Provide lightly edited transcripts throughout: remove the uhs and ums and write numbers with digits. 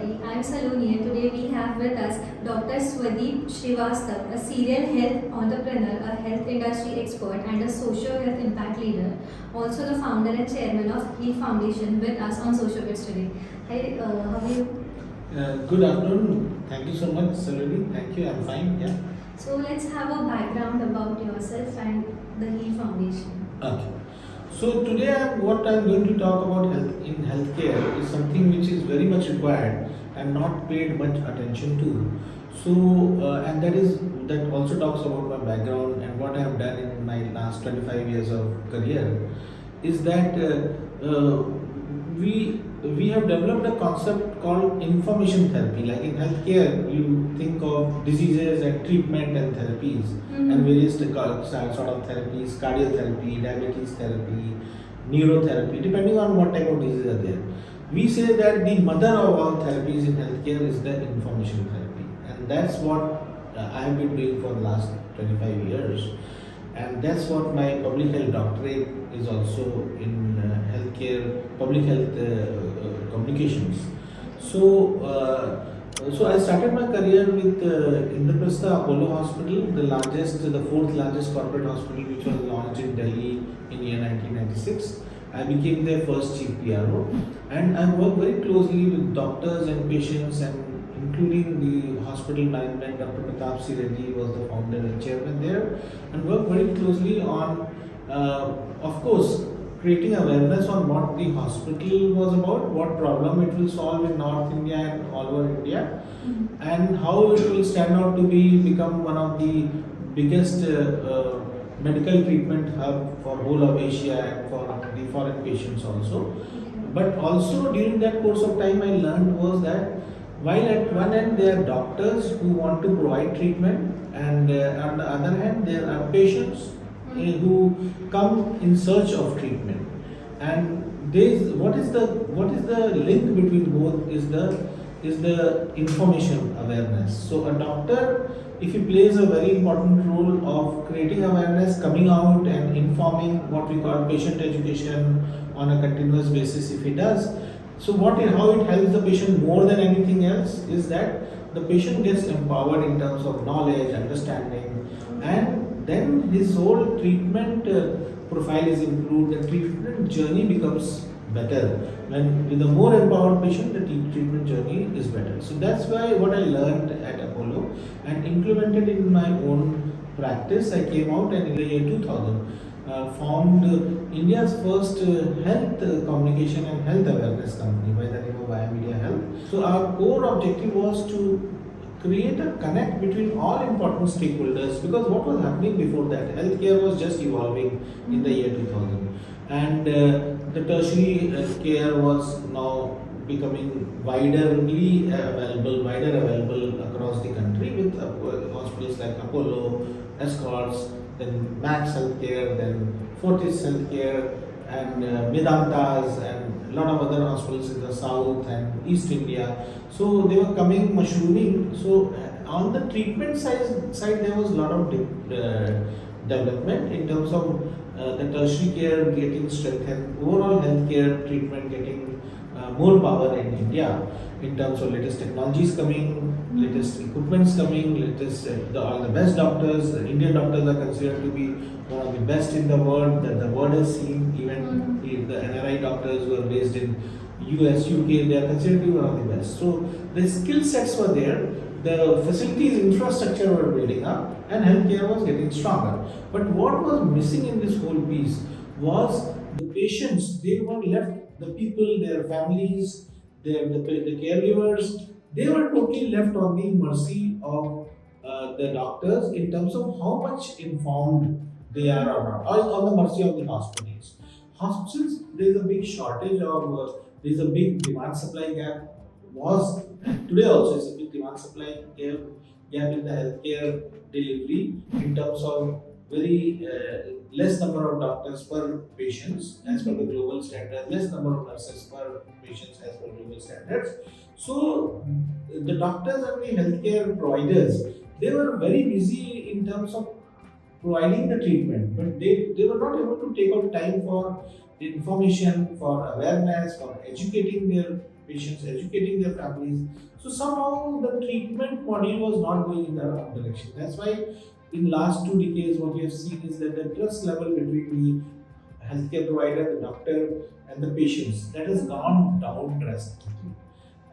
everybody. I am Saloni and today we have with us Dr. Swadeep Srivastav, a serial health entrepreneur, a health industry expert and a social health impact leader. Also the founder and chairman of Heal Foundation with us on Social Bits today. Hi, how are you? Good afternoon. Thank you so much, Saloni. Thank you. I'm fine. Yeah. So let's have a background about yourself and the Heal Foundation. Okay. So today, what I'm going to talk about health in healthcare is something which is very much required and not paid much attention to. So, and that also talks about my background and what I have done in my last 25 years of career. Is that we have developed a concept called information therapy. Like in healthcare, you think of diseases and treatment and therapies and various sort of therapies, cardiotherapy, diabetes therapy, neurotherapy, depending on what type of diseases are there. We say that the mother of all therapies in healthcare is the information therapy, and that's what I have been doing for the last 25 years. And that's what my public health doctorate is also in healthcare, public health communications. So I started my career with Indraprastha Apollo Hospital, the fourth largest corporate hospital, which was launched in Delhi in year 1996. I became their first chief PRO, and I worked very closely with doctors and patients, and including the hospital management. Dr. Pratap C. Reddy was the founder and chairman there, and worked very closely on, of course, creating awareness on what the hospital was about, what problem it will solve in North India and all over India, and how it will stand out to become one of the biggest medical treatment hub for whole of Asia and for the foreign patients also. But also during that course of time, I learned was that while at one end there are doctors who want to provide treatment, and on the other hand there are patients who come in search of treatment. And what is the link between both is the information awareness. So a doctor, if he plays a very important role of creating awareness, coming out and informing, what we call patient education on a continuous basis, if he does. So how it helps the patient more than anything else is that the patient gets empowered in terms of knowledge, understanding, and then his whole treatment profile is improved. The treatment journey becomes better. When with a more empowered patient, the treatment journey is better. So that's why what I learned at Apollo and implemented in my own practice. I came out and in the year 2000 formed India's first health communication and health awareness company by the name of Biomedia Health. So our core objective was to create a connect between all important stakeholders, because what was happening before that, healthcare was just evolving in the year 2000, and the tertiary care was now becoming wider available across the country with hospitals like Apollo, Escorts, then Max Healthcare, then Fortis Healthcare, and Vedantas, and a lot of other hospitals in the south and East India. So they were coming, mushrooming. So on the treatment side there was a lot of development in terms of the tertiary care getting strengthened, overall healthcare treatment getting more power in India in terms of latest technologies coming, latest equipments coming, all the best doctors. Indian doctors are considered to be one of the best in the world that the world has seen. Even the NRI doctors who are based in US, UK, they are considered to be one of the best. So the skill sets were there, the facilities, infrastructure were building up, and healthcare was getting stronger. But what was missing in this whole piece was the patients. They were left, the people, their families, the caregivers, they were totally left on the mercy of the doctors in terms of how much informed they are or not, or on the mercy of the hospitals. Hospitals, there is a big shortage of, there is a big demand supply gap. Was today also is a big demand supply gap in the healthcare delivery in terms of very less number of doctors per patients as per the global standard, less number of nurses per patients as per global standards. So the doctors and the healthcare providers, they were very busy in terms of providing the treatment, but they were not able to take out time for information, for awareness, for educating their patients, educating their families. So somehow the treatment model was not going in the right direction. That's why in last 2 decades, what we have seen is that the trust level between the healthcare provider, the doctor, and the patients, that has gone down drastically.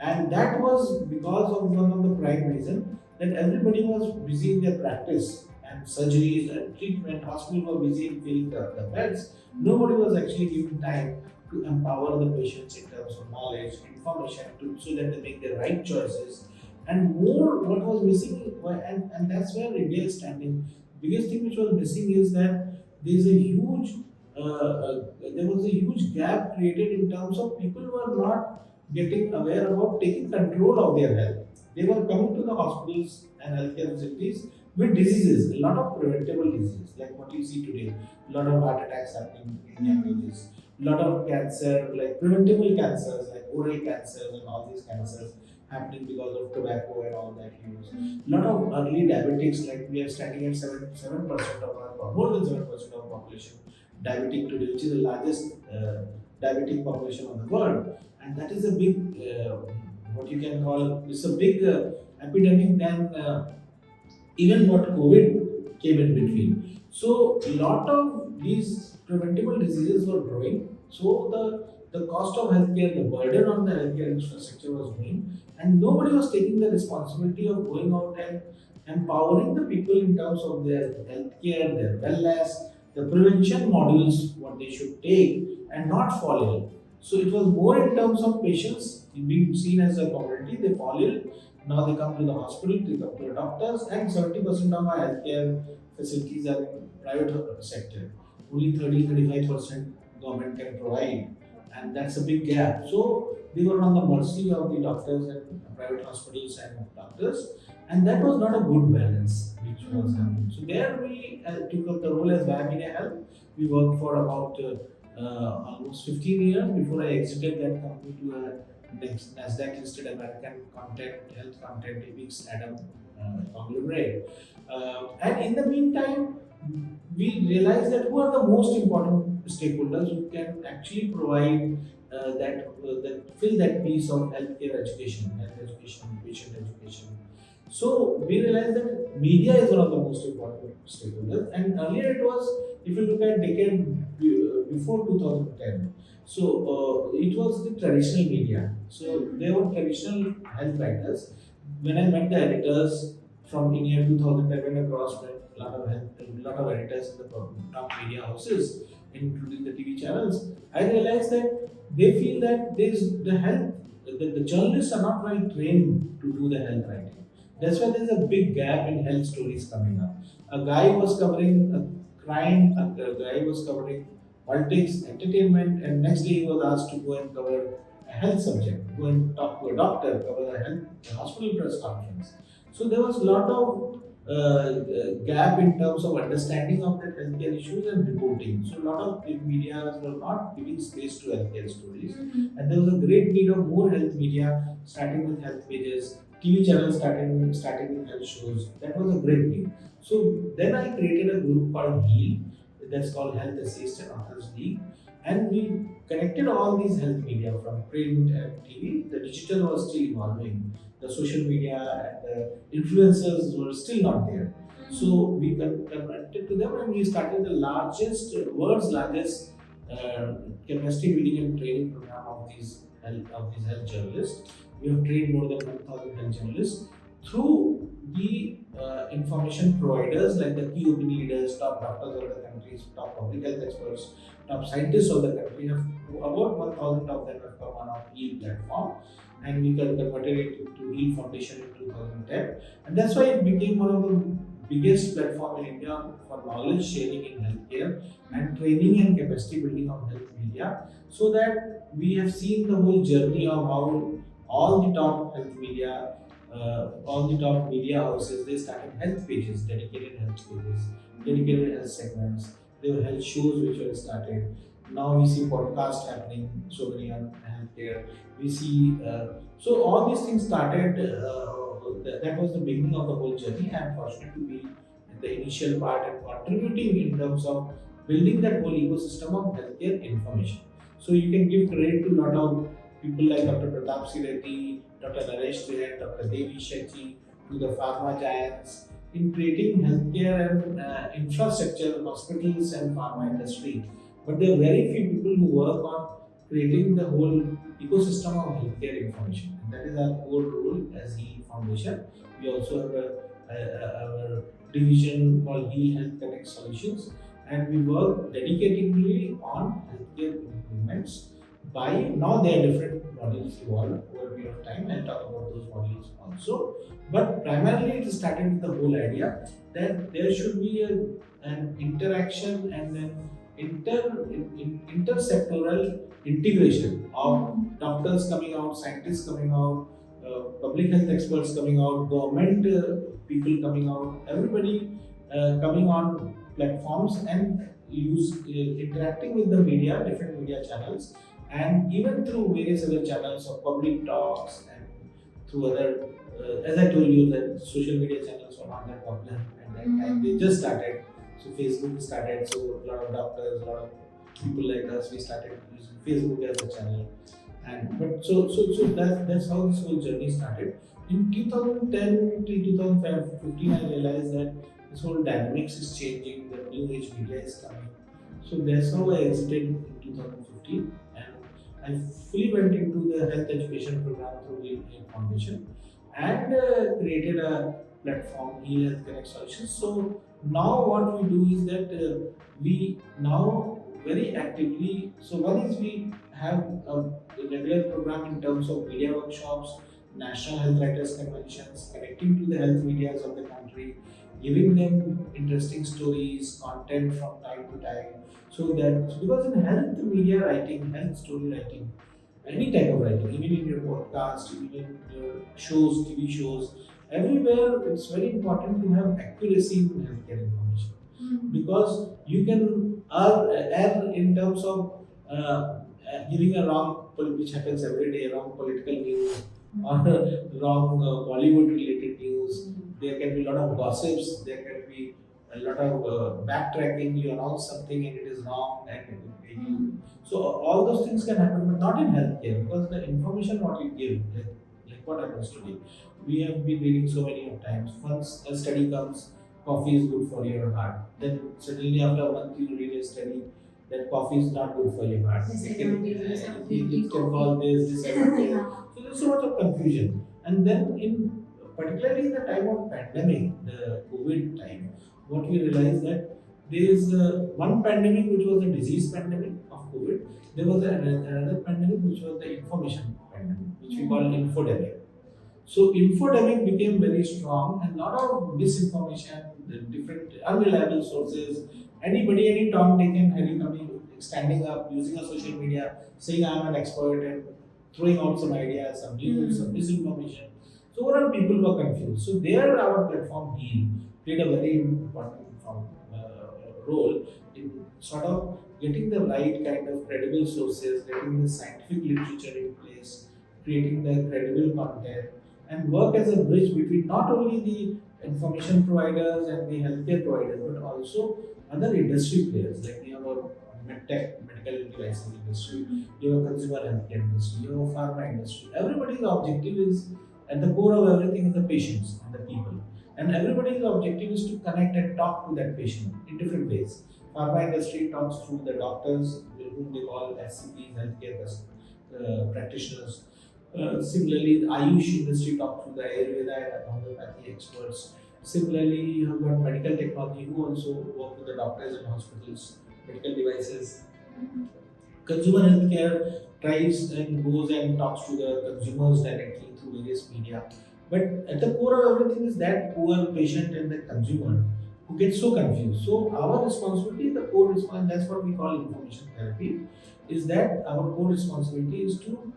And that was because of one of the prime reason, that everybody was busy in their practice and surgeries and treatment. Hospitals were busy in filling the beds. Nobody was actually giving time to empower the patients in terms of knowledge, information, so that they make the right choices. And more, what was missing, and that's where India is standing. Biggest thing which was missing is that there's a huge, there was a huge gap created in terms of people who are not getting aware about taking control of their health. They were coming to the hospitals and healthcare facilities with diseases, a lot of preventable diseases, like what you see today, a lot of heart attacks happening in young ages, a lot of cancer, like preventable cancers, like oral cancers and all these cancers happening because of tobacco and all that use. A lot of early diabetics, like we are standing at 7% of our, more than 7% of our population diabetic today, which is the largest diabetic population of the world, and that is a big, what you can call, it's a big epidemic than even what COVID came in between. So a lot of these preventable diseases were growing. So the cost of healthcare, the burden on the healthcare infrastructure was growing, and nobody was taking the responsibility of going out and empowering the people in terms of their healthcare, their wellness, the prevention modules, what they should take, and not fall ill. So it was more in terms of patients being seen as a community, they fall ill. Now they come to the hospital, they come to the doctors, and 70% of our healthcare facilities are in private sector. Only 30-35% government can provide, and that's a big gap. So they were on the mercy of the doctors and private hospitals and doctors, and that was not a good balance which was happening. So there we took up the role as Via Health. We worked for about almost 15 years before I exited that company to a Nasdaq listed American health content mix Adam conglomerate. And in the meantime, we realized that who are the most important stakeholders who can actually provide that fill that piece of health education, patient education. So we realized that media is one of the most important stakeholders. And earlier it was, if you look at decade before 2010, so it was the traditional media. So there were traditional health writers. When I met the editors from India 2010, when I crossed met a lot of editors in the top media houses, including the TV channels, I realized that they feel that the journalists are not well trained to do the health writing. That's why there's a big gap in health stories coming up. A guy was covering a crime, a guy was covering politics, entertainment, and next day he was asked to go and cover a health subject, go and talk to a doctor, cover a hospital press conference. So there was a lot of gap in terms of understanding of the healthcare issues and reporting. So a lot of big media were not giving space to healthcare stories, and there was a great need of more health media, starting with health pages, TV channels starting with health shows. That was a great need. So then I created a group called HEAL, that's called Health Assist and Authors League, and we connected all these health media from print and TV. The digital was still evolving. The social media and the influencers were still not there. So we connected to them and we started the world's largest capacity building and training program of these health journalists. We have trained more than 1,000 health journalists through the information providers like the key opinion leaders, top doctors of the countries, top public health experts, top scientists of the country. Have about 1,000 of them have come on our HEAL platform, and we converted it to HEAL Foundation in 2010, and that's why it became one of the biggest platform in India for knowledge sharing in healthcare and training and capacity building of health media. So that we have seen the whole journey of how all the top health media, all the top media houses, they started health pages, dedicated health segments. There were health shows which were started. Now we see podcasts happening, so many on healthcare. We see, so all these things started. That was the beginning of the whole journey. I am fortunate to be in the initial part and contributing in terms of building that whole ecosystem of healthcare information. So you can give credit to a lot of people like Dr. Pratap Reddy, Dr. Naresh Trihan, Dr. Devi Shetty, to the pharma giants in creating healthcare and infrastructure, hospitals and pharma industry. But there are very few people who work on creating the whole ecosystem of healthcare information. And that is our core role as Heal Foundation. We also have our division called Heal Health Connect Solutions, and we work dedicatedly on healthcare improvements. By now, there are different models evolved over a period of time. I'll talk about those models also. But primarily, it started with the whole idea that there should be an interaction and an intersectoral integration of doctors coming out, scientists coming out, public health experts coming out, government people coming out, everybody coming on platforms and interacting with the media, different media channels, and even through various other channels of public talks and through other, as I told you, that social media channels were not that popular at that time. They just started. So Facebook started. So a lot of doctors, a lot of people like us, we started using Facebook as a channel. And but so that's how this whole journey started. In 2010 to 2015, I realized that this whole dynamics is changing. The new age media is coming. So that's how I exited in 2015, and I fully went into the health education program through the Heal Foundation and created a platform, Heal Health Connect Solutions. So now what we do is that we now very actively. So one is we have a regular program in terms of media workshops, national health writers conventions, connecting to the health medias of the country, giving them interesting stories, content from time to time. So that because in health media writing, health story writing, any type of writing, even in your podcast, even in your shows, TV shows, everywhere it's very important to have accuracy in healthcare information because you can err in terms of giving a wrong, which happens every day, wrong political news or wrong Bollywood related news. There can be a lot of gossips, there can be a lot of backtracking. You announce something and it is wrong, and so all those things can happen, but not in healthcare because the information what you give, like what happens today, we have been reading so many of times. Once a study comes, coffee is good for your heart. Then suddenly after a month you read a study that coffee is not good for your heart. It can cause this so there's so much of confusion. And then in particularly in the time of pandemic, the COVID time, what we realized that there is one pandemic which was the disease pandemic of COVID. There was another pandemic which was the information pandemic, which we call infodemic. So infodemic became very strong, and lot of misinformation, the different unreliable sources, anybody, any Tom, Dick and Harry coming, standing up, using a social media, saying I'm an expert and throwing out some ideas, some news, some misinformation. So overall people were confused. So there our platform Heal played a very important role in sort of getting the right kind of credible sources, getting the scientific literature in place, creating the credible content, and work as a bridge between not only the information providers and the healthcare providers, but also other industry players like you have a medtech, medical devices industry, you have a consumer healthcare industry, you have a pharma industry. Everybody's objective is at the core of everything is the patients and the people. And everybody's objective is to connect and talk to that patient in different ways. Pharma industry talks through the doctors, whom they call SCPs, healthcare practitioners. Similarly, the Ayush industry talks to the Ayurveda and homeopathy experts. Similarly, you have got medical technology who also work with the doctors and hospitals, medical devices. Consumer healthcare tries and goes and talks to the consumers directly through various media. But at the core of everything is that poor patient and the consumer who get so confused. So our responsibility, the core responsibility, that's what we call information therapy, is that our core responsibility is to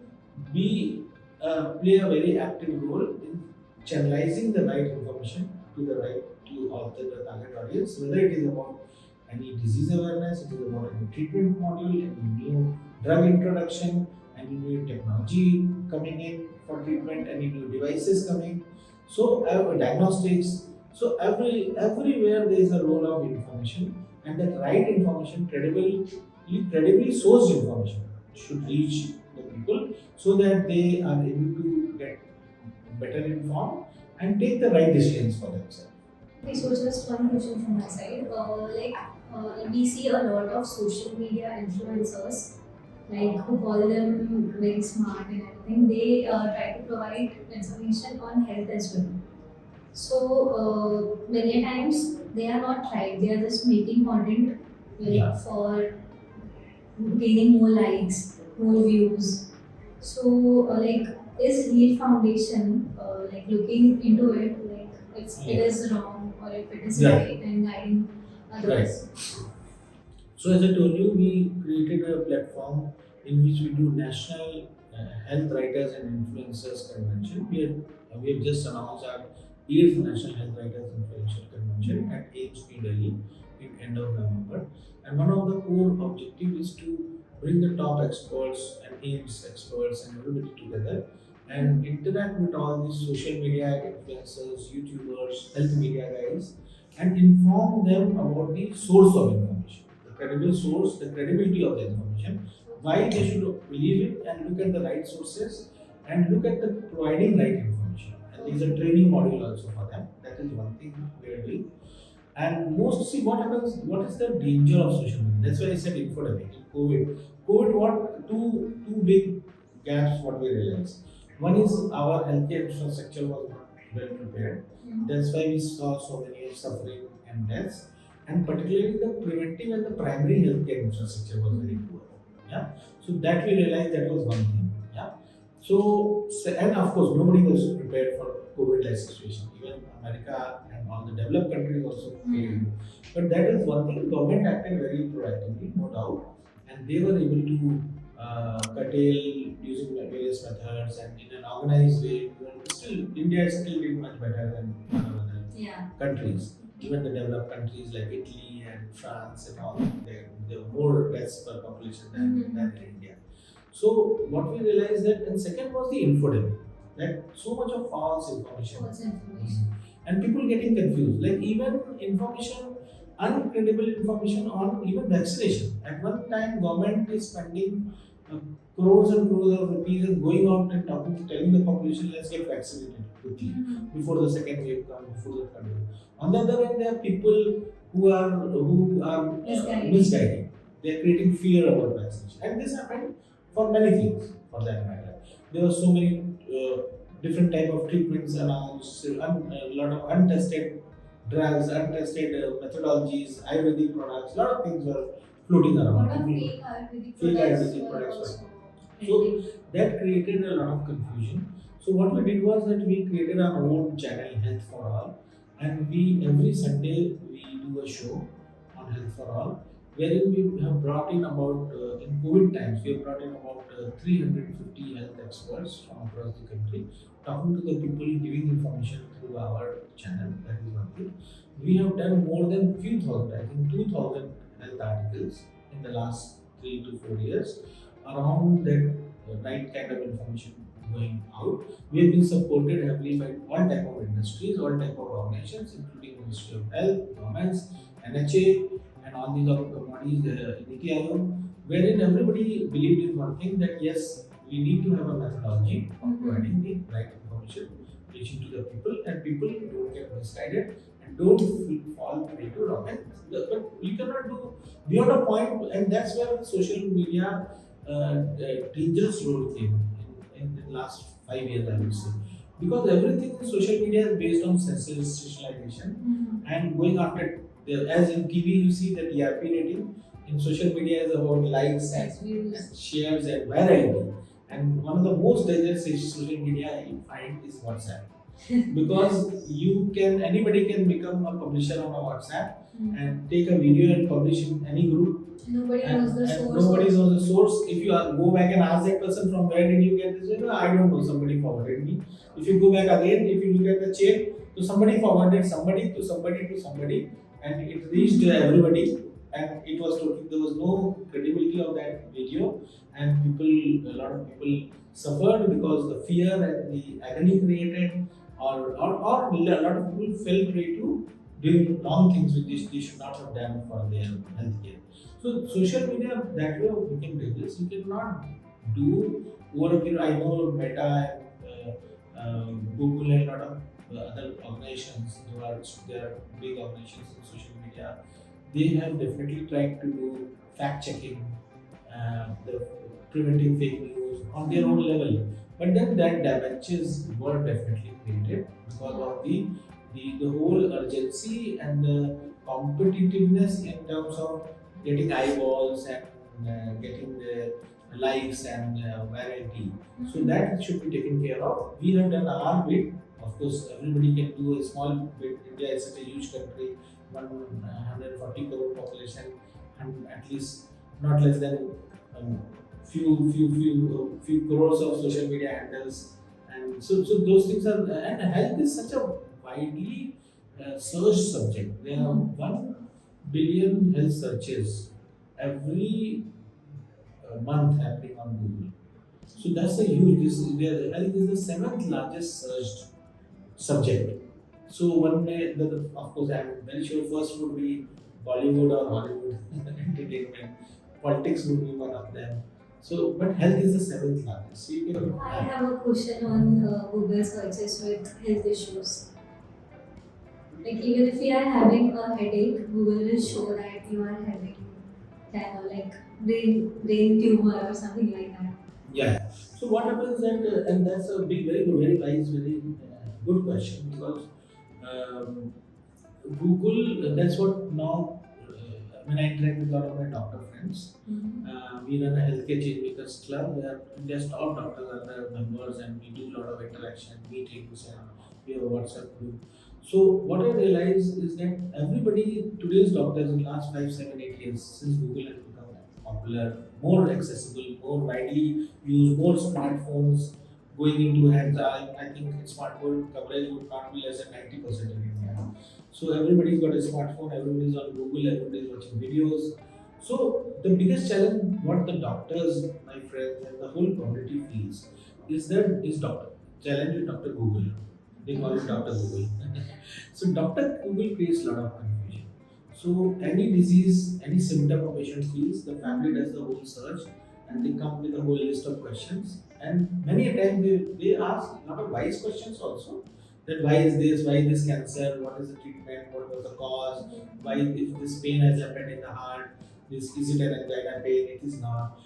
be play a very active role in channelizing the right information to the right to all the target audience, whether it is about any disease awareness, it is about any treatment module, any new drug introduction, any new technology coming in for treatment, any new devices coming. So diagnostics. So everywhere there is a role of information, and that right information, credibly sourced information, should reach the people so that they are able to get better informed and take the right decisions for themselves. Okay, so just one question from my side. We see a lot of social media influencers, like who call them very smart and everything. They try to provide information on health as well. So many times they are not right. They are just making content Yeah. for gaining more likes, more views. So is Heal Foundation looking into it, like if it Yeah. is wrong or if it is Yeah. right and guiding others? So as I told you, we created a platform in which we do National Health Writers and Influencers Convention. We have just announced our 8th National Health Writers Influencer Convention at AIMS New Delhi in end of November. And one of the core objectives is to bring the top experts and AIMS experts and everybody together and interact with all these social media influencers, YouTubers, health media guys, and inform them about the source of information, the credible source, the credibility of the information, why they should believe it, and look at the right sources and look at the providing right information. And there is a training module also for them. That is one thing we are doing. And most, see what happens, what is the danger of social media? That's why I said infodemic. In COVID, what two big gaps what we realized. One is our healthcare infrastructure was not well prepared. That's why we saw so many suffering and deaths. And particularly the preventive and the primary healthcare infrastructure was very poor. Yeah. So that we realized that was one thing. Yeah. And of course, nobody was prepared for COVID-like situation. Even America and all the developed countries also failed. But that is one thing. Government acted very proactively, no doubt, and they were able to curtail using various methods and in an organized way. Still, India is still doing much better than other countries. Even the developed countries like Italy and France and all, they have more deaths per population than in India. So what we realized that, and second was the infodemic, that so much of false information. And people getting confused. Like even information, uncredible information on even vaccination. At one time, government is spending uh, crores and crores of rupees and going out and telling the population, let's get vaccinated quickly before the second wave comes, before the third wave. On the other hand, there are people who are misguiding. They are creating fear about vaccination, and this happened for many things. For that matter, there were so many different type of treatments announced, a lot of untested drugs, untested methodologies, Ayurvedic products, a lot of things were floating around. Lot of fake Ayurvedic products. So that created a lot of confusion. So what we did was that we created our own channel, Health for All, and we every Sunday we do a show on Health for All, wherein we have brought in about in COVID times we have brought in about 350 health experts from across the country, talking to the people, giving information through our channel. That is one thing. We have done more than few thousand, I think 2,000 health articles in the last 3 to 4 years around that right kind of information going out. We have been supported heavily by all type of industries, all type of organizations, including Ministry of Health, governments, NHA, and all these other bodies, Niti Aayog, wherein everybody believed in one thing, that yes, we need to have a methodology of providing the right information, reaching to the people, and people don't get misguided and don't fall prey to wrong. But you cannot do beyond a point, and that's where social media dangerous role came in the last 5 years, I would say, because everything in social media is based on sensationalization and going after as in TV you see the TRP rating. In social media is about likes and shares and virality. And one of the most dangerous social media you find is WhatsApp. Because anybody can become a publisher on a WhatsApp and take a video and publish in any group. Nobody knows the source. Nobody knows the source. If you go back and ask that person from where did you get this video, I don't know, somebody forwarded me. If you go back again, if you look at the chain, so somebody forwarded somebody to somebody to somebody, and it reached everybody. And it was totally, there was no credibility of that video, and a lot of people suffered because the fear and the agony created, or a lot of people fell prey to doing wrong things which they should not have done for their healthcare. So social media that way became dangerous. You cannot do over a period. I know Meta and Google and a lot of other organizations, they are big organizations in social media. They have definitely tried to do fact checking, the preventing fake news on their own level. But then that damages were definitely created because of the whole urgency and the competitiveness in terms of getting eyeballs and getting the likes and variety. So that should be taken care of. We have done our bit. Of course, everybody can do a small bit. India is such a huge country, 140 crore population, and at least not less than few crores of social media handles, and so those things are. And health is such a widely searched subject. There are 1 billion health searches every month happening on Google. So that's a huge. Health is the seventh largest searched subject. So one may, of course, I'm very sure first would be Bollywood or Hollywood entertainment. Politics would be one of them. So, but health is the seventh largest. So you can. I have a question on Google searches with health issues. Like even if you are having a headache, Google will show that you are having like brain tumor or something like that. Yeah. So what happens that, and that's a big, very good, very wise, very good question because um, Google. That's what now. When I interact with a lot of my doctor friends, we run a healthcare change makers club where India's top doctors are the members, and we do a lot of interaction, meetings, and we have a WhatsApp group. So what I realize is that everybody, today's doctors in the last 5, 7, 8 years since Google has become popular, more accessible, more widely used, more smartphones going into hands. I think smartphone coverage would not be less than 90% in India. So everybody's got a smartphone, everybody's on Google, everybody's watching videos. So the biggest challenge, what the doctors, my friends, and the whole community feels is that is doctor challenge with Doctor Google. They call it Doctor Google. So Doctor Google creates a lot of confusion. So any disease, any symptom a patient feels, the family does the whole search and they come with a whole list of questions. And many a time they ask a lot of wise questions also. That why is this? Why this cancer? What is the treatment? What was the cause? Why if this pain has happened in the heart? This is it an angina pain? It is not.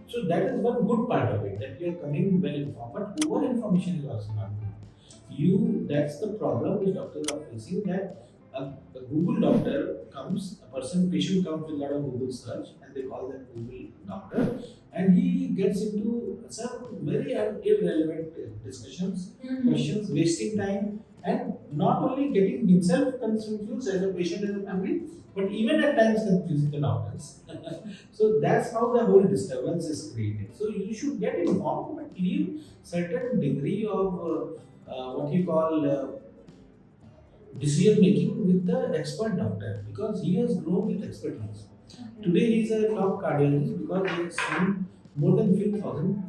So that is one good part of it that you are coming well informed. But over information is also not good. That's the problem which doctors are facing, that a Google doctor comes, a patient comes with a lot of Google search and they call them Google doctor, and he gets into some very irrelevant discussions, questions, wasting time, and not only getting himself confused as a patient and a family, but even at times confusing the doctors. So that's how the whole disturbance is created. So you should get informed, but leave certain degree of what you call decision making with the expert doctor, because he has grown with expertise. Today he is a top cardiologist because he has seen more than 50,000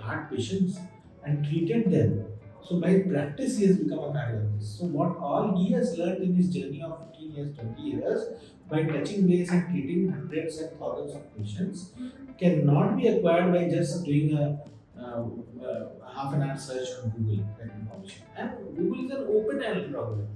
heart patients and treated them. So by practice he has become a cardiologist. So what all he has learned in his journey of 15 years, 20 years, by touching base and treating hundreds and thousands of patients, cannot be acquired by just doing a half an hour search on Google that information. And Google is an open algorithm.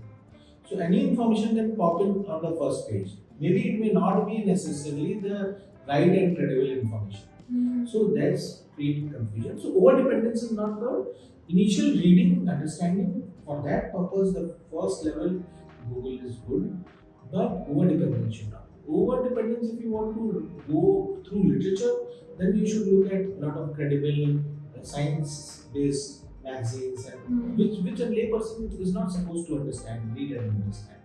So any information can pop in on the first page. Maybe it may not be necessarily the right and credible information. So that's creating confusion. So over dependence is not good. Initial reading, understanding, for that purpose, the first level Google is good, but over dependence should not. Over dependence, if you want to go through literature, then you should look at a lot of credible science-based magazines, and which a layperson is not supposed to understand, read and understand.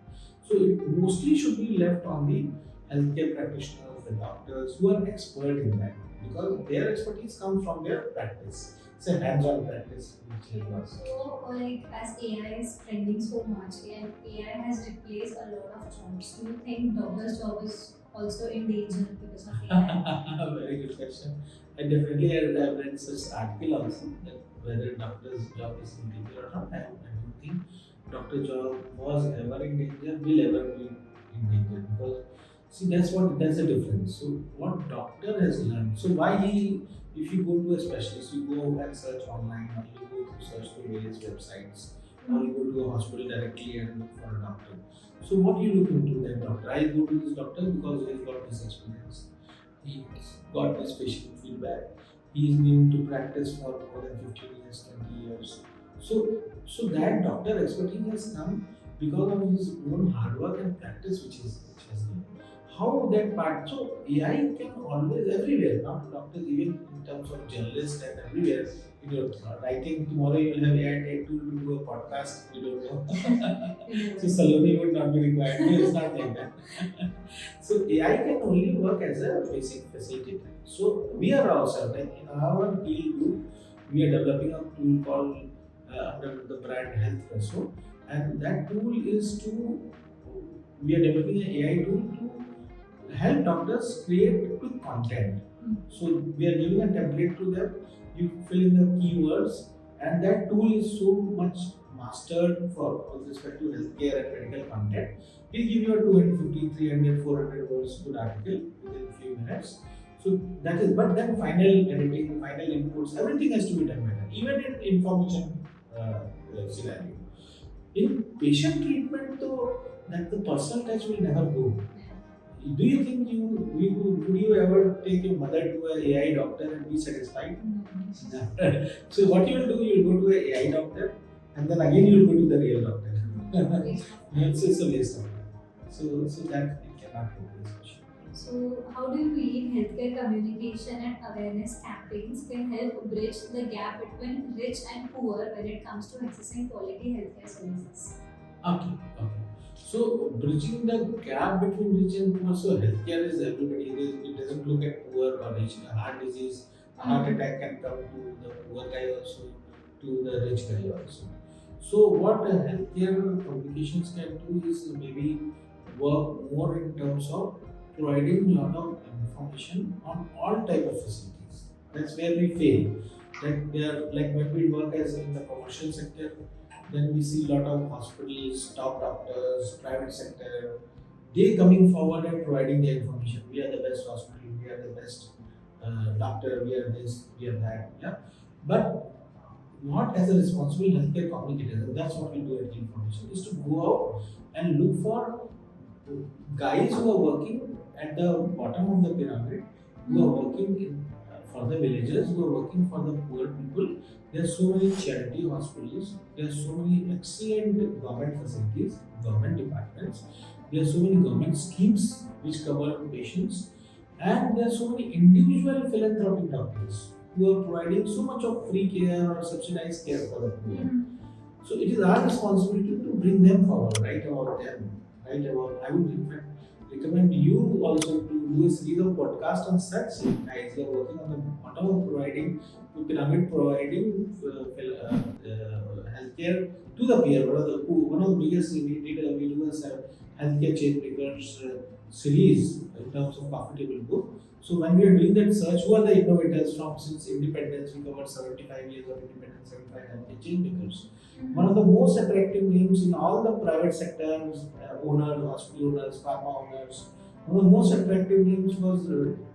So it mostly should be left on the healthcare practitioners, the doctors who are expert in that, because their expertise comes from their practice. It's a hands-on practice which helps us. So, like as AI is trending so much and AI has replaced a lot of jobs, do you think doctor's job is also in danger because of AI? Very good question. I definitely have read such article also that whether doctor's job is in danger or not. I don't think. doctor job was ever in danger, will ever be in danger, because see, that's the difference. So what doctor has learned. So why he, if you go to a specialist, you go and search online, or you go to search through various websites, or you go to a hospital directly and look for a doctor. So what you look into that doctor? I go to this doctor because he's got this experience. He's got this patient feedback. He's been to practice for more than 15 years, 20 years. So that doctor expertise has come because of his own hard work and practice which has been. How that part, so AI can always everywhere, not doctors, even in terms of journalists and everywhere. In your writing, tomorrow you will have AI take tool to do a podcast, you don't know. So Saloni would not be required. No, it's not like that. So AI can only work as a basic facilitator. So we are also, like in our field group, we are developing a tool called under the brand Health Reso, and that tool is to, we are developing an AI tool to help doctors create quick content. So we are giving a template to them. You fill in the keywords, and that tool is so much mastered for with respect to healthcare and medical content. We'll give you a 250, 300, 400 words good article within a few minutes. So that is, but then final editing, final inputs, everything has to be done better, even in information scenario. In patient treatment, though, that the personal touch will never go. Do you think would you ever take your mother to an AI doctor and be satisfied? No. So what you will do, you will go to an AI doctor, and then again you will go to the real doctor. It's a waste of time. So that it cannot replace. So, how do you believe healthcare communication and awareness campaigns can help bridge the gap between rich and poor when it comes to accessing quality healthcare services? Okay. So bridging the gap between rich and poor. So healthcare is everybody. It doesn't look at poor or rich. A heart disease, a heart attack can come to the poor guy also, to the rich guy also. So what healthcare communications can do is maybe work more in terms of providing a lot of information on all type of facilities. That's where we fail. That we are, like when we work as in the commercial sector, then we see a lot of hospitals, top doctors, private sector, they coming forward and providing the information. We are the best hospital, we are the best doctor, we are this, we are that. Yeah, but not as a responsible healthcare communicator. And that's what we do at the information, is to go out and look for guys who are working at the bottom of the pyramid, who are working for the villagers, who are working for the poor people. There are so many charity hospitals, there are so many excellent government facilities, government departments, there are so many government schemes which cover patients, and there are so many individual philanthropic doctors who are providing so much of free care or subsidized care for the poor. So it is our responsibility to bring them forward, write about them, write about. I would in fact recommend you also to do a series of podcasts on such guys who are working on the bottom of providing to pyramid, providing healthcare to the peer. One of the biggest we do a healthcare change makers series in terms of profitable book. So when we are doing that search, who are the innovators from since independence? We covered 75 years of independence, 75 healthcare change makers. One of the most attractive names in all the private sectors, owners, hospital owners, pharma owners, one of the most attractive names was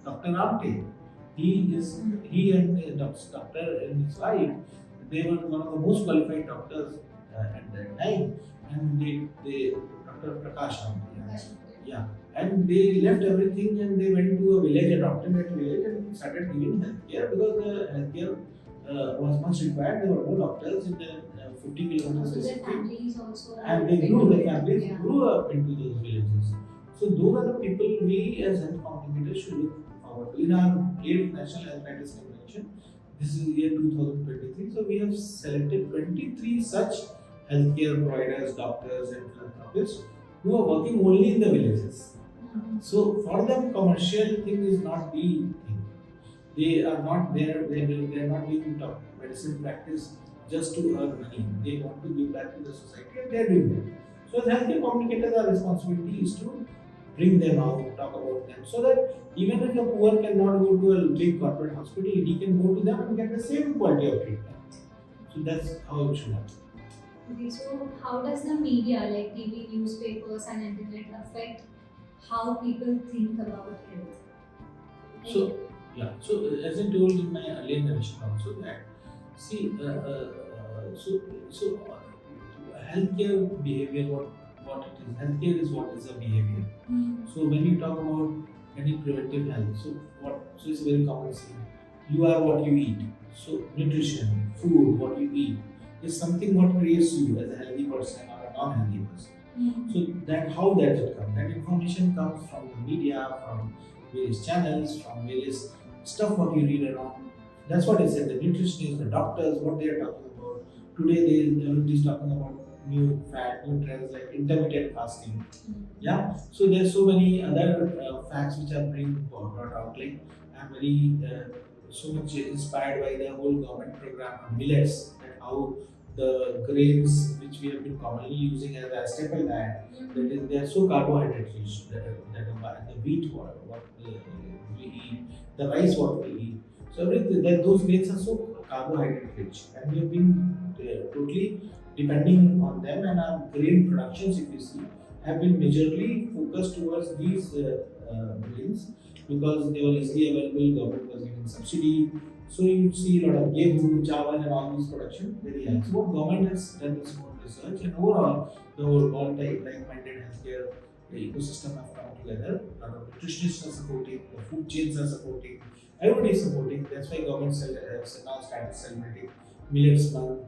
Dr. Ramte. He and doctor and his wife, they were one of the most qualified doctors at that time, and they Dr. Prakash Ramte. Yeah, and they left everything and they went to a village, adopted that village, and started giving healthcare because the healthcare was much required. There were no doctors in the 50 kilometers So their distance, families also. and they grew. The families grew up into those villages. So those are the people we as health communicators should look forward to. In our 8th National Health Practice Convention, this is year 2023. So we have selected 23 such healthcare providers, doctors, and philanthropists who are working only in the villages. So for them, commercial thing is not the thing. They are not there. They are not doing medicine practice just to earn money. They want to give back to the society, and they are doing that. So as healthcare communicators, our responsibility is to bring them out, talk about them, so that even if a poor cannot go to a big corporate hospital, he can go to them and get the same quality of treatment. So that's how it should happen. Okay, so how does the media like TV, newspapers, and internet affect how people think about health? So Like, yeah, so as I told in my earlier narration also that see, healthcare behavior, what it is, healthcare is what is a behavior. So when you talk about any preventive health, so it's a very common saying. You are what you eat. So nutrition, food, what you eat is something what creates you as a healthy person or a non-healthy person. So that how that it comes? That information comes from the media, from various channels, from various stuff what you read around. That's what I said. The nutritionists, the doctors, what they are talking about. Today everybody is talking about new fad, new trends like intermittent fasting. Yeah. So there's so many other facts which are being brought out. Like I'm very so much inspired by the whole government program on millets and how the grains which we have been commonly using as a staple diet, that is they are so carbohydrate rich the wheat what we eat, the rice what we eat. So everything that those grains are so carbohydrate rich, and we have been totally depending on them, and our grain productions, if you see, have been majorly focused towards these grains because they were easily available. Government was giving subsidy, so you see a lot of gehu, chawal, and all these production very high. So what government has done is more research, and overall the whole all like-minded healthcare the ecosystem have come together. A lot of nutritionists are supporting, the food chains are supporting, everybody is supporting. That's why government now started celebrating Millets Month,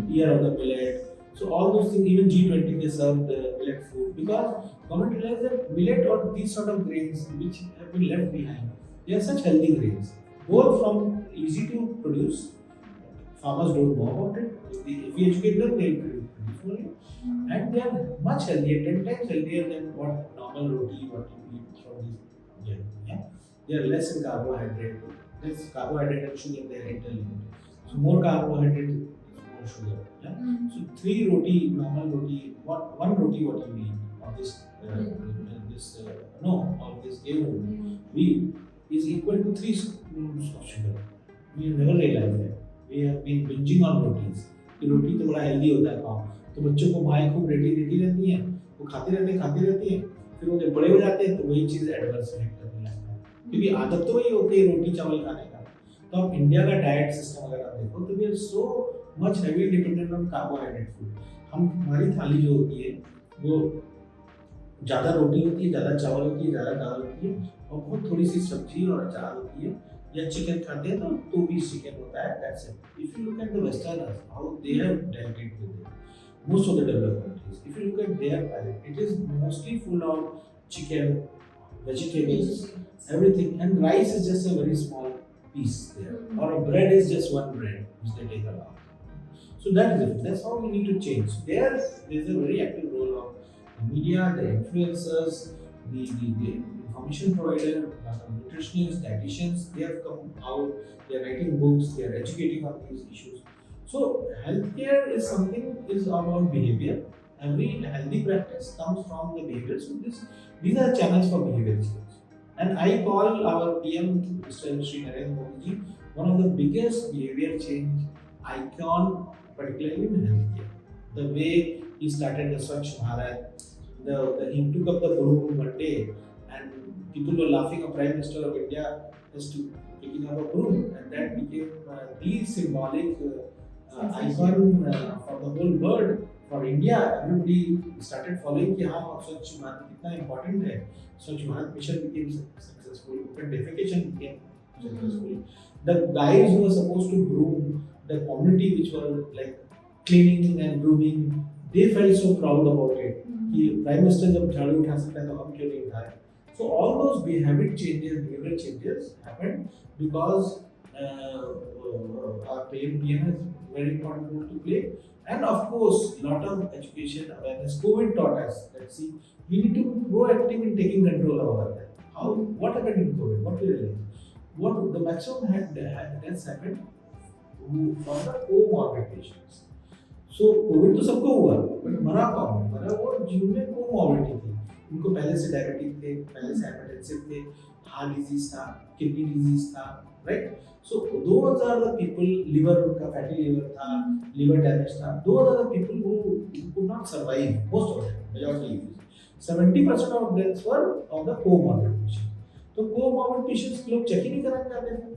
Year of the Millet. So all those things, even G20 they serve the millet food because government realized that millet or these sort of grains which have been left behind, they are such healthy grains. Both from easy to produce, farmers don't know about it. If we educate them, they'll produce for it. And they are much healthier, 10 times healthier than what normal roti, what you eat from these. Yeah, yeah. They are less in carbohydrate, less carbohydrate and sugar they are interlinked. So more carbohydrate is more sugar. Yeah. So three roti, normal roti, one roti what you eat of this of this gehu wheat is equal to 3 spoons of sugar. We have never realized that. We have been binging on rotis. कि रोटी तो बड़ा healthy होता है खाओ तो बच्चों को माएँ खूब रेडी देती रहती हैं वो खाते रहती हैं फिर वो जब बड़े हो जाते हैं तो वही चीज़ एडवर्स इफेक्ट करने लगता है क्योंकि आदत तो वही होती है रोटी चावल खाने का तो अब इंडिया का डाइट सिस्टम अगर आप देखो तो we are so much heavy dependent on carbohydrate food हम हमारी थाली जो होती है वो ज़्यादा रोटी होती है ज़्यादा चावल होती है ज़्यादा दाल होती है और बहुत थोड़ी सी सब्जी और अचार होती है या चिकन खाते हैं तो भी चिकन होता है that's it if you look at the westerners how they have dealt it with it most of the developed countries if you look at their palate it is mostly full of chicken vegetables everything and rice is just a very small piece there or a bread is just one bread which they take along so that is it that's how we need to change so there's a very active role of the media the influencers the information provider, nutritionists, dietitians, they have come out, they are writing books, they are educating on these issues. So healthcare is something is about behavior. Every healthy practice comes from the behavior. So these are channels for behavior change. And I call our PM, Mr. Sri Narendra Modi ji, one of the biggest behavior change icon, particularly in healthcare. The way he started the Swachh Bharat, he took up the broom one day and people were laughing a prime minister of India as to picking up a broom and that became the symbolic icon for the whole world for India. Everybody started following कि हाँ स्वच्छ भारत कितना important है. Swachh Bharat mission became successful. Open defecation became successful. The guys who were supposed to groom the community which were like cleaning and grooming, they felt so proud about it. कि prime minister जब झाड़ू उठा सकता है तो हम क्यों नहीं उठाए so all those behavioral changes happened because our PM has very important role to play and of course lot of education awareness COVID taught us that see we need to be proactive in taking control of our health how what happened in COVID what we realized what the maximum deaths happened from the comorbid patients so Covid तो सबको हुआ but मरा कौन मरा वो जिनमें comorbidity थी उनको पहले से डायबिटिक थे पहले से हाइपरटेंसिव थे हार्ट डिजीज था, किडनी डिजीज था, right? So those are the people, liver उनका फैटी लिवर था, liver damage था, those are the people who could not survive, most of them, majority. 70% of deaths were of the comorbid patients. तो comorbid patients लोग check ही नहीं कराने जाते थे,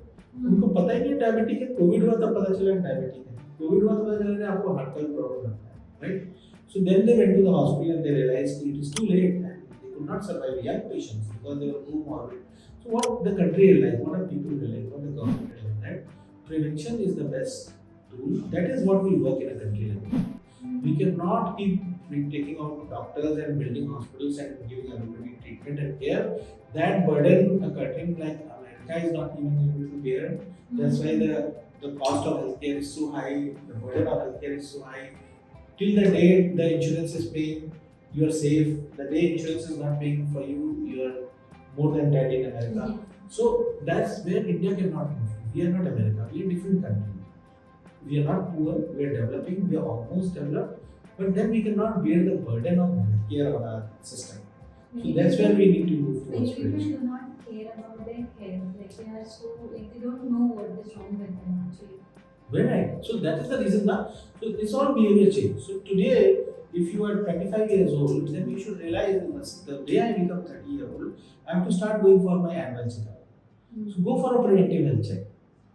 उनको पता ही नहीं डायबिटिक है, कोविड हुआ तब पता चला डायबिटिक है, कोविड हुआ तब पता चला आपको हार्ट का प्रॉब्लम है, right? So then they went to the hospital and they realized it is too late and they could not survive, young patients, because they were too morbid. So what the country realized, what are people realized, what the government realized, that prevention is the best tool. That is what will work in a country like that. We cannot keep taking out doctors and building hospitals and giving everybody treatment and care. That burden a country like America is not even able to bear. That's why the cost of healthcare is so high, the burden of healthcare is so high. Till the day the insurance is paying, you are safe. The day insurance is not paying for you, you are more than dead in America. So that's where India cannot move. We are not America. We are a different country. We are not poor. We are developing. We are almost developed. But then we cannot bear the burden of healthcare on our system. So that's where we need to move towards Many people prevention. do not care about their health. Like they are so like they don't know what is wrong with them actually. Very right. So that is the reason now. So it's all behavior change. So today, if you are 25 years old, then you should realize the day I become 30-year-old, I have to start going for my annual checkup. So go for a preventive health check.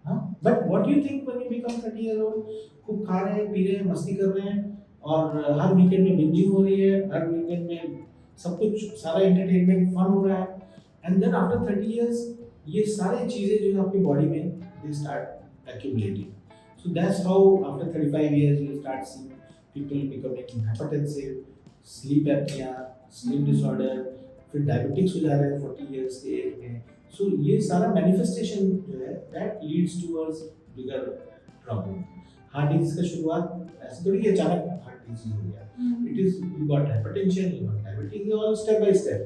Huh? But what do you think when you become 30 years old? खूब खा रहे हैं, P रहे हैं, मस्ती कर रहे हैं और हर वीकेंड में बिंजिंग हो रही है, हर वीकेंड में सब कुछ सारा एंटरटेनमेंट फन हो रहा है, एंड देन आफ्टर 30 इयर्स ये सारी चीजें जो है आपकी बॉडी में they start accumulating. So that's how after 35 years you start seeing people becoming hypertensive, sleep apnea, sleep disorder, फिर diabetics हो जा रहे हैं 40 years के एज में. So ये सारा manifestation जो है that leads towards bigger problem. Heart disease का शुरुआत ऐसे थोड़ी कि अचानक heart disease हो गया. It is you got hypertension, you got diabetes, all step by step.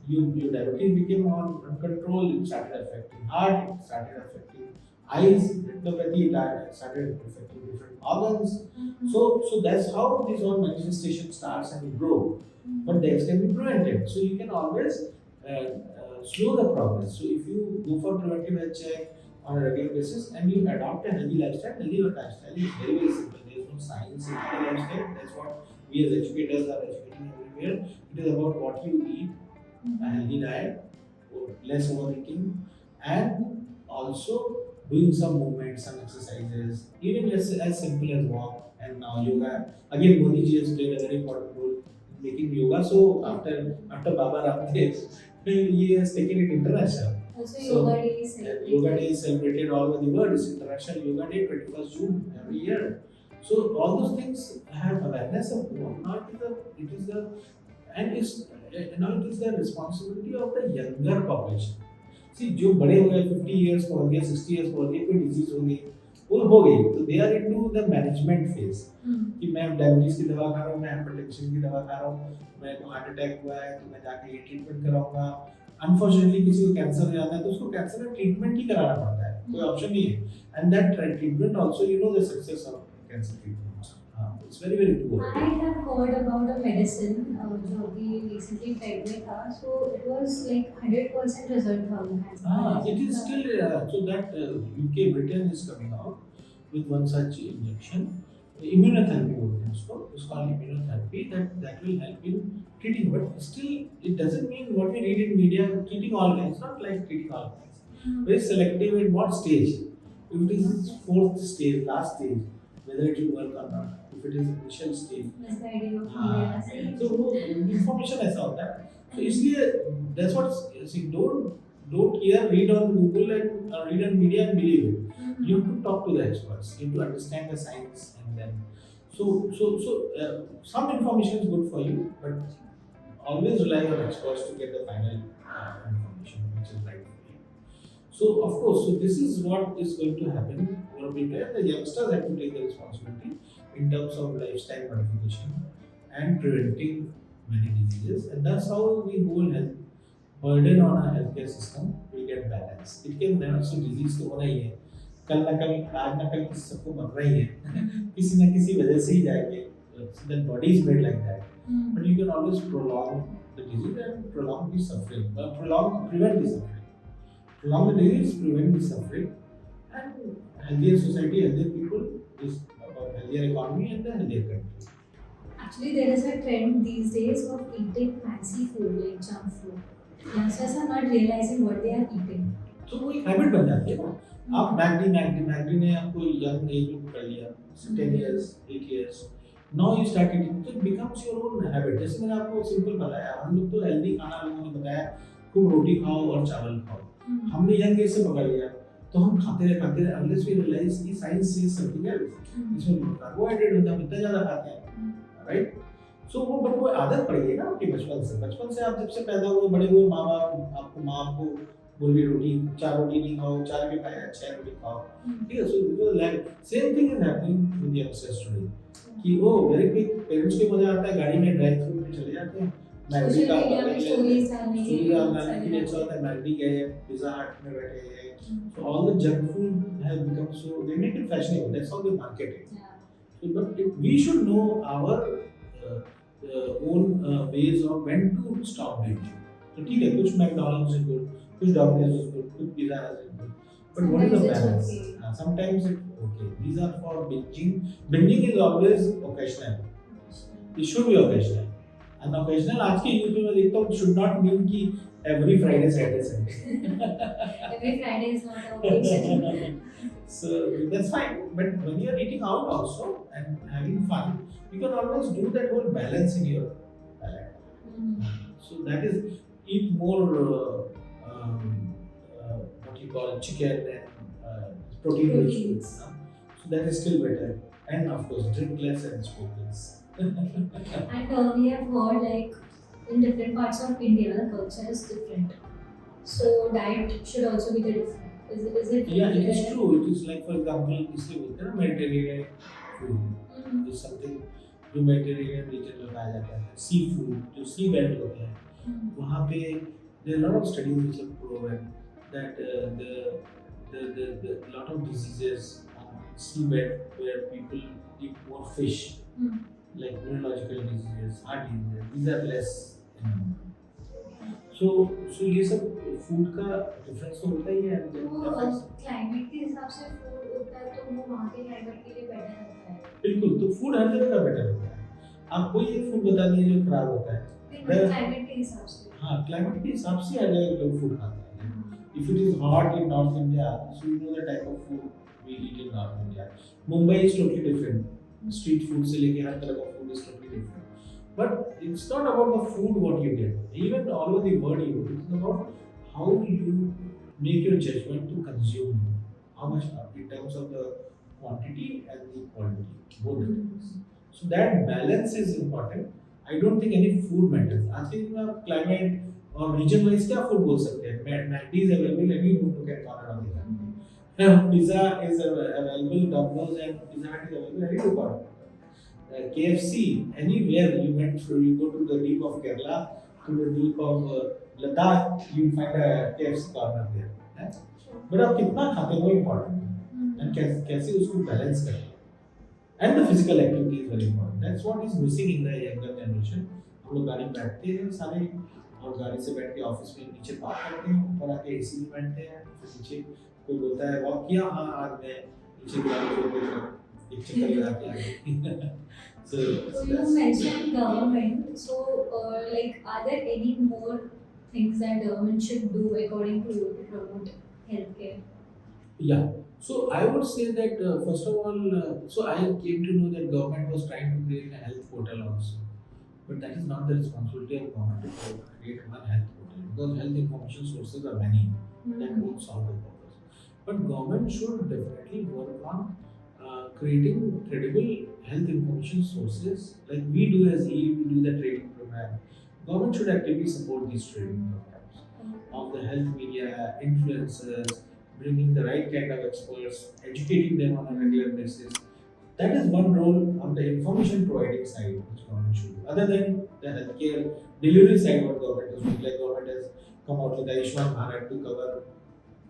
Your diabetes became uncontrolled, it started affecting heart, it started affecting eyes, retinopathy, it started affecting different organs. So that's how this all manifestation starts and grow. But that can be prevented. So you can always slow the progress. So if you go for preventive health check on a regular basis and you adopt a healthy lifestyle is very very simple. There is no science in healthy lifestyle. That's what we as educators are educating everywhere. It is about what you eat, a healthy diet, less overeating, and also doing some movement, some exercises, even as simple as walk and now yoga. Again, Modi ji has played a very important role in making yoga. So after Baba Ramdev, he has taken it international. Also, So yoga day is celebrated. Yoga Day is celebrated all over the world. It's International Yoga Day, 21st June every year. So all those things have awareness of now it is the and it's now it is the responsibility of the younger population. See, जो बड़े हो गए 50 years पहुंच गए 60 years पहुंच गए कोई disease हो गई वो हो गई तो they are into the management phase कि मैं डायबिटीज की दवा खा रहा हूँ मैं हाइपरटेंशन की दवा खा रहा हूँ मैं को हार्ट अटैक हुआ है तो मैं जाके ये ट्रीटमेंट कराऊंगा. अनफॉर्चुनेटली किसी को कैंसर हो जाता है तो उसको कैंसर का ट्रीटमेंट ही कराना पड़ता है कोई ऑप्शन नहीं है and that treatment also you know the success of cancer treatment. It's very very poor. I have heard about a medicine जो अभी recently tried में था. So it was like 100% result था. It is still so that UK Britain is coming out with one such injection. Immunotherapy बोलते हैं उसको. It's called immunotherapy that will help in treating. But still it doesn't mean what we read in media treating all kinds. It's not like treating all kinds. Very selective in what stage. If it is fourth stage, last stage, whether it will work or not. If it is initial stage. That's the idea of So वो information ऐसा होता है. So इसलिए that's what see don't here read on Google and read on media and believe it. You have to talk to the experts. You have to understand the science and then some information is good for you, but always rely on experts to get the final information which is right for you. So of course, so this is what is going to happen over a period. The youngsters have to take the responsibility in terms of lifestyle modification and preventing many diseases, and that's how the whole health burden on our healthcare system will get balanced. It can never so disease तो होना ही है. कल ना कल आज ना कल किसी सबको मरना ही है. किसी ना किसी वजह से ही जाएंगे. So the body is made like that. But you can always prolong the disease and prolong the suffering. Prevent the suffering. Along the days, prevent the suffering, and healthier society, healthier people is about healthier economy and the healthier country. Actually, there is a trend these days of eating fancy food like junk food. Youngsters are not realizing what they are eating. तो वो एक habit बन जाती है ना. आप मैगडी मैगडी मैगडी ने आपको यंग एज में पकड़ लिया, 10 years 8 years, now you start eating, तो it becomes your own habit. जैसे मैंने आपको सिंपल बताया, हम लोग तो हेल्दी खाना लोगों ने बताया, खूब रोटी खाओ और चावल खाओ. हमने यंग एज से पकड़ लिया, तो हम खाते रहे unless we realize कि साइंस सेज समथिंग एल्स. इसमें कार्बोहाइड्रेट होता है, हम इतना ज्यादा खाते हैं, राइट. सो वो बट वो आदत पड़ी है ना आपकी बचपन से आप जब से पैदा हुए बड़े हुए, माँ बाप आपको माँ आपको बोल रही रोटी 4 रोटी नहीं खाओ, 4 के खाया 6 रोटी खाओ, ठीक है. So like same thing is happening with youngsters today कि वो वेरी क्विक, पेरेंट्स को मजा आता है, गाड़ी में ड्राइव थ्रू में चले जाते हैं, मैगडी का स्टोरीज डालने के लिए अच्छा होता है, मैगडी गए, पिज्जा हट में बैठे हैं. So all the junk food has become so, they make it fashionable, that's how they market it. So, but we should know our own ways of when to stop binging. तो ठीक है, कुछ McDonald's is good, कुछ Domino's is good, कुछ pizza is good, but what is the balance? Sometimes it's okay. These are for binging. Binging is always occasional. It should be occasional. And occasional आज के youth में मैं देखता हूँ should not mean कि every Friday, Saturday, Sunday. Every Friday is not a occasion. So that's fine. But when you are eating out also and having fun, you can always do that whole balance in your palate. So that is, eat more what you call chicken and protein-rich foods. So that is still better. And of course, drink less and smoke less. And we have heard like in different parts of India, the culture is different. So diet should also be the different. Is it? Yeah, it is true. It is like, for example, इसलिए बोलते हैं ना Mediterranean food is something जो Mediterranean region में पाया जाता है. Sea food, जो sea belt होते हैं, वहाँ पे there are a lot of studies which have proven that the lot of diseases on sea belt where people eat more fish, like neurological diseases, heart diseases, these are less. So ये सब food का difference तो होता ही है. Climate के हिसाब से food होता है, तो वो वहाँ के क्लाइमेट के लिए बेटर होता है. बिल्कुल, तो फूड हर जगह का बेटर होता है. आप कोई एक फूड बता दीजिए जो खराब होता है. क्लाइमेट के हिसाब से. हाँ, क्लाइमेट के हिसाब से हर जगह लोग फूड खाते हैं. If it is hot in North India, so you know the type of food we eat in North India. Mumbai is totally different. Street food से लेके हर तरह का food is totally different. But it's not about the food what you get. Even all over the world, it's about how you make your judgment to consume. How much in terms of the quantity and the quality, both the things. So that balance is important. I don't think any food matters. आज के दिन में आप climate और region wise क्या food बोल सकते हैं? Maggi is available, any food you can order on the country. Pizza is available, Domino's and Pizza Hut is available, any you order. KFC, anywhere you went through, you go to the deep of Kerala, to the deep of Ladakh, you find a KFC corner there. But आप कितना खाते हो important है, and कैसे उसको balance करते हैं. And the physical activity is very important. That's what is missing in the younger generation. हम लोग गाड़ी में बैठते हैं सारे, और गाड़ी से बैठ के ऑफिस में नीचे पार्क करते हैं, ऊपर आके एसी में बैठते हैं, फिर नीचे कोई बोलता है वॉक किया, हाँ आज मैं नीचे गाड़ी छोड़ एक चक्कर लगा के आ गई. So you mentioned government. So like, are there any more things that government should do according to you to promote healthcare? Yeah. So I would say that first of all, so I came to know that government was trying to create a health portal also, but that is not the responsibility of government to create one health portal, because health information sources are many that won't solve the purpose. But government should definitely work on creating credible health information sources like we do as we do the training program. Government should actively support these training programs of the health media, influencers, bringing the right kind of experts, educating them on a regular basis. That is one role on the information providing side which government should do. Other than the healthcare delivery side, what government is doing, like government has come out with the Ayushman Bharat to cover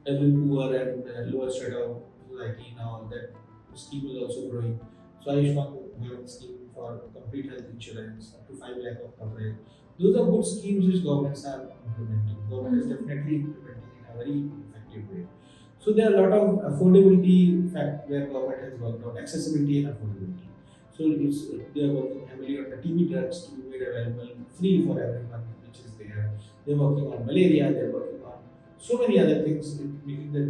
every poor and lower strata of society now. That scheme is also growing. So Ayushman Bharat scheme for complete health insurance up to 5 lakh of coverage. Those are good schemes which governments are implementing. Government is definitely implementing in a very effective effective way. So there are a lot of affordability fact where government has worked on accessibility and affordability. So they are working heavily on the TB drugs to be made available free for everyone, which is there. They're working on malaria. They're working on so many other things, making the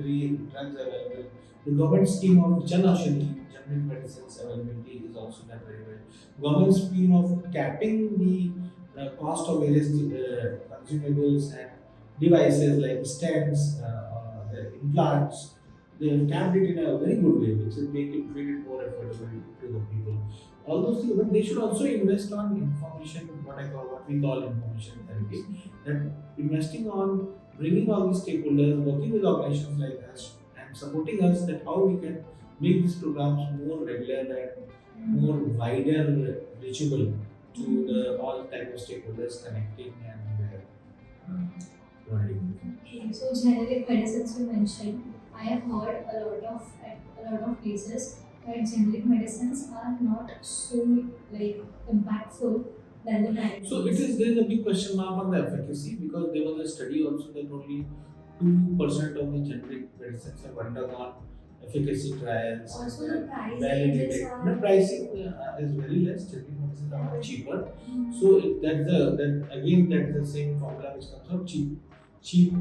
drugs available. The government scheme of Jan Aushadhi, generic medicines availability is also done very well. Government scheme of capping the cost of various consumables and devices like stents, the implants, they have capped it in a very good way, which will made it more affordable to the people. All those things, but they should also invest on information, what we call information therapy. That investing on bringing all these stakeholders, working with organizations like us, and supporting us that how we can make these programs more regular and more wider reachable to the all type of stakeholders connecting and providing information. Okay, so generic medicines you mentioned, I have heard at a lot of places that generic medicines are not so like impactful than the branded So ones. there is a big question mark on the efficacy because there was a study also that only 2% of the generic medicines have undergone efficacy trials. Also the price Validated. ranges are The pricing is very less. Generic medicines are much cheaper. Mm. So that's the same formula which comes out cheap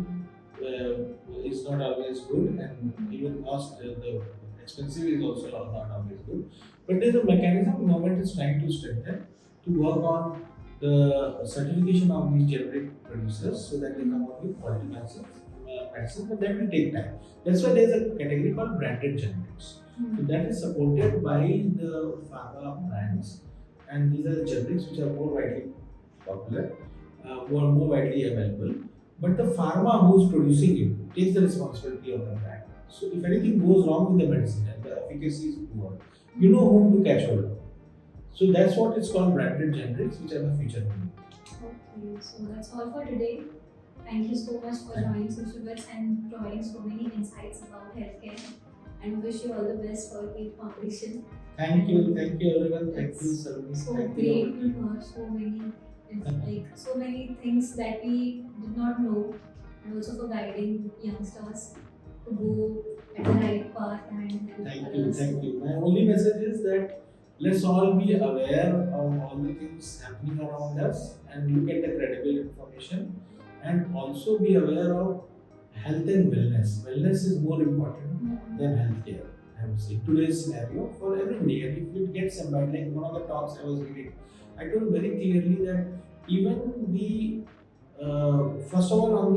is not always good, and even the expensive is also not always good. But there's a mechanism government is trying to strengthen to work on the certification of these generic producers so that they come out with quality medicines, but that will take time. That's why there's a category called branded generics. So that is supported by the pharma brands, and these are the generics which are more widely popular, more widely available. But the pharma who is producing it takes the responsibility of the brand. So if anything goes wrong with the medicine and the efficacy is poor, you know whom to catch hold of. So that's what is called branded generics, which are the future. Okay, so that's all for today. Thank you so much for joining Sushibit and providing so many insights about healthcare. And wish you all the best for the competition. Thank you everyone. Thank you, Saloni. So Thank great you. to hear so many things that we did not know, and also for guiding youngsters to go at the right path and help Thank you. My only message is that let's all be aware of all the things happening around us and look at the credible information, and also be aware of health and wellness. Wellness is more important than healthcare. I would say today's scenario for everybody, and if it gets somebody like one of the talks I was reading, I told very clearly that even the first of all on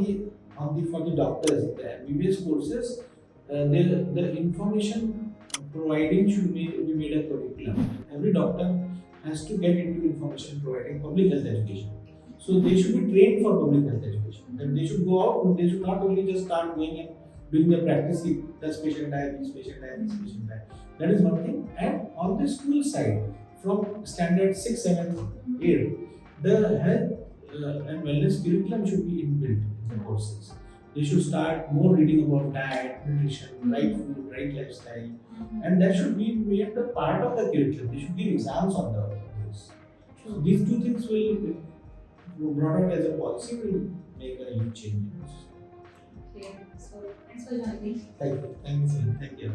the for the doctors, the MBBS courses, the information providing should be made a curriculum. Every doctor has to get into information providing public health education. So they should be trained for public health education. And they should go out and they should not only just start going and doing the practice, this patient died, this patient died, this patient died. That is one thing. And on the school side, from standard 6, 7, 8, the health and wellness curriculum should be inbuilt in the courses. They should start more reading about diet, nutrition, right food, right lifestyle, and that should be made the part of the curriculum. They should give exams on this. So these two things will brought out as a policy will make a huge change in this. Okay, so thanks for joining. Thank you. Thank you.